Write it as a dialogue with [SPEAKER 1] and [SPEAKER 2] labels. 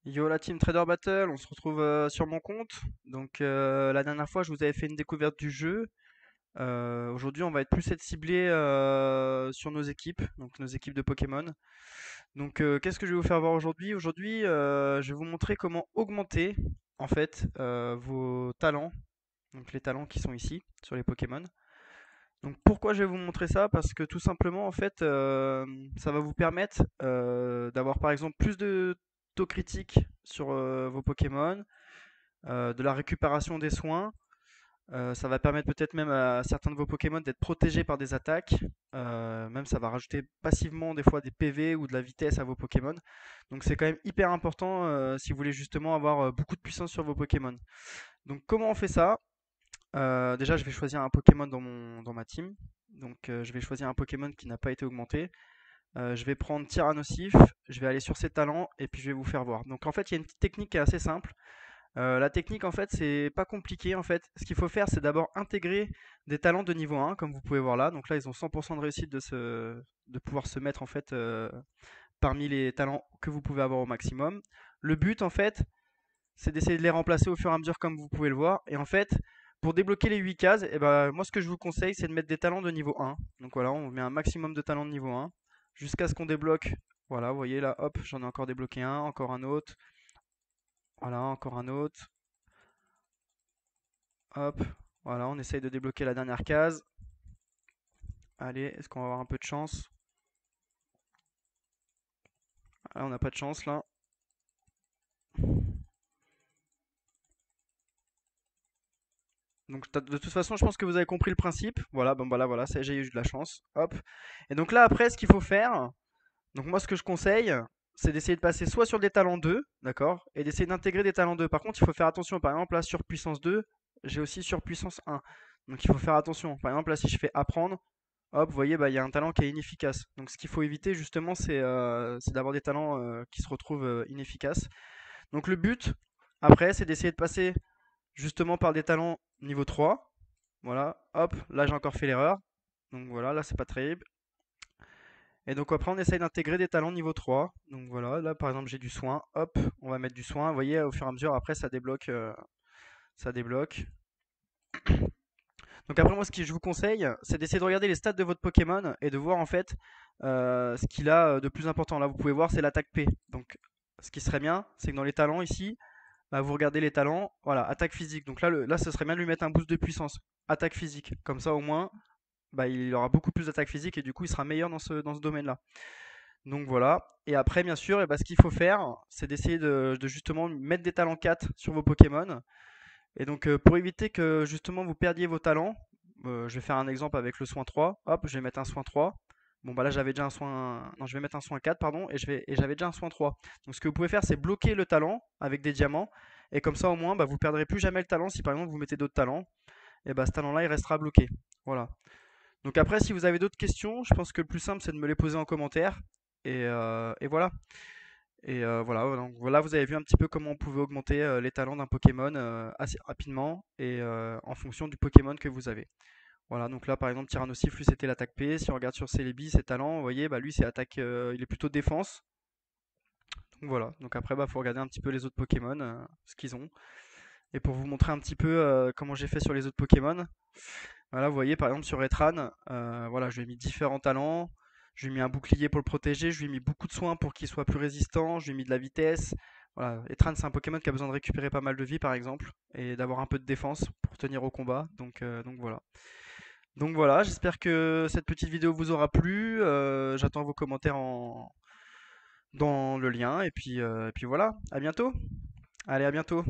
[SPEAKER 1] Yo la team Trader Battle, on se retrouve sur mon compte. Donc la dernière fois je vous avais fait une découverte du jeu. Aujourd'hui on va être plus être ciblé sur nos équipes, donc nos équipes de Pokémon. Donc qu'est-ce que je vais vous faire voir aujourd'hui? Aujourd'hui je vais vous montrer comment augmenter en fait vos talents, donc les talents qui sont ici sur les Pokémon. Donc pourquoi je vais vous montrer ça? Parce que tout simplement en fait ça va vous permettre d'avoir par exemple plus de taux critiques sur vos Pokémon, de la récupération des soins. Ça va permettre peut-être même à certains de vos Pokémon d'être protégés par des attaques. Même ça va rajouter passivement des fois des PV ou de la vitesse à vos Pokémon. Donc c'est quand même hyper important si vous voulez justement avoir beaucoup de puissance sur vos Pokémon. Donc comment on fait ça? Déjà je vais choisir un Pokémon dans ma team. Donc je vais choisir un Pokémon qui n'a pas été augmenté. Je vais prendre Tyrannosif, je vais aller sur ses talents et puis je vais vous faire voir. Donc en fait il y a une petite technique qui est assez simple. La technique, en fait, c'est pas compliqué. En fait, ce qu'il faut faire, c'est d'abord intégrer des talents de niveau 1, comme vous pouvez voir là. Donc là, ils ont 100% de réussite de pouvoir se mettre en fait parmi les talents que vous pouvez avoir au maximum. Le but, en fait, c'est d'essayer de les remplacer au fur et à mesure, comme vous pouvez le voir. Et en fait, pour débloquer les 8 cases, moi, ce que je vous conseille, c'est de mettre des talents de niveau 1. Donc voilà, on met un maximum de talents de niveau 1 jusqu'à ce qu'on débloque. Voilà, vous voyez là, hop, j'en ai encore débloqué un, encore un autre. Voilà, encore un autre. Hop, voilà, on essaye de débloquer la dernière case. Allez, est-ce qu'on va avoir un peu de chance? Ah, on n'a pas de chance là. Donc de toute façon, je pense que vous avez compris le principe. Voilà, bon voilà, voilà, j'ai eu de la chance. Hop. Et donc là, après, ce qu'il faut faire, donc moi, ce que je conseille, c'est d'essayer de passer soit sur des talents 2, d'accord, et d'essayer d'intégrer des talents 2. Par contre, il faut faire attention. Par exemple, là, sur puissance 2, j'ai aussi sur puissance 1. Donc il faut faire attention. Par exemple, là, si je fais apprendre, hop, vous voyez, bah, il y a un talent qui est inefficace. Donc ce qu'il faut éviter justement, c'est d'avoir des talents qui se retrouvent inefficaces. Donc le but, après, c'est d'essayer de passer justement par des talents niveau 3. Voilà, hop, là j'ai encore fait l'erreur. Donc voilà, là c'est pas terrible. Et donc après on essaye d'intégrer des talents niveau 3. Donc voilà, là par exemple j'ai du soin, hop, on va mettre du soin. Vous voyez, au fur et à mesure, après ça débloque. Ça débloque. Donc après moi ce que je vous conseille, c'est d'essayer de regarder les stats de votre Pokémon et de voir en fait ce qu'il a de plus important. Là vous pouvez voir c'est l'attaque P. Donc ce qui serait bien, c'est que dans les talents ici, bah, vous regardez les talents, voilà, attaque physique. Donc là, là ce serait bien de lui mettre un boost de puissance, attaque physique. Comme ça au moins, bah, il aura beaucoup plus d'attaque physique et du coup il sera meilleur dans ce domaine-là. Donc voilà. Et après, bien sûr, ce qu'il faut faire, c'est d'essayer de justement mettre des talents 4 sur vos Pokémon. Et donc pour éviter que justement vous perdiez vos talents, je vais faire un exemple avec le soin 3. Hop, je vais mettre un soin 3. Bon bah là j'avais déjà un soin. Non, je vais mettre un soin 4, pardon, et j'avais déjà un soin 3. Donc ce que vous pouvez faire, c'est bloquer le talent avec des diamants. Et comme ça au moins, bah, vous perdrez plus jamais le talent. Si par exemple vous mettez d'autres talents, et bah ce talent-là il restera bloqué. Voilà. Donc après, si vous avez d'autres questions, je pense que le plus simple c'est de me les poser en commentaire. Et voilà. Et voilà, donc voilà, vous avez vu un petit peu comment on pouvait augmenter les talents d'un Pokémon assez rapidement et en fonction du Pokémon que vous avez. Voilà, donc là par exemple Tyrannosif, lui c'était l'attaque P. Si on regarde sur Celebi, ses talents, vous voyez, bah lui c'est attaque, il est plutôt défense. Donc voilà, donc après bah faut regarder un petit peu les autres Pokémon, ce qu'ils ont. Et pour vous montrer un petit peu comment j'ai fait sur les autres Pokémon, voilà, vous voyez par exemple sur Etran, voilà, je lui ai mis différents talents. Je lui ai mis un bouclier pour le protéger, je lui ai mis beaucoup de soins pour qu'il soit plus résistant, je lui ai mis de la vitesse. Voilà, Etran c'est un Pokémon qui a besoin de récupérer pas mal de vie par exemple, et d'avoir un peu de défense pour tenir au combat. Donc voilà. Donc voilà, j'espère que cette petite vidéo vous aura plu. J'attends vos commentaires dans le lien, et puis voilà, à bientôt. Allez, à bientôt.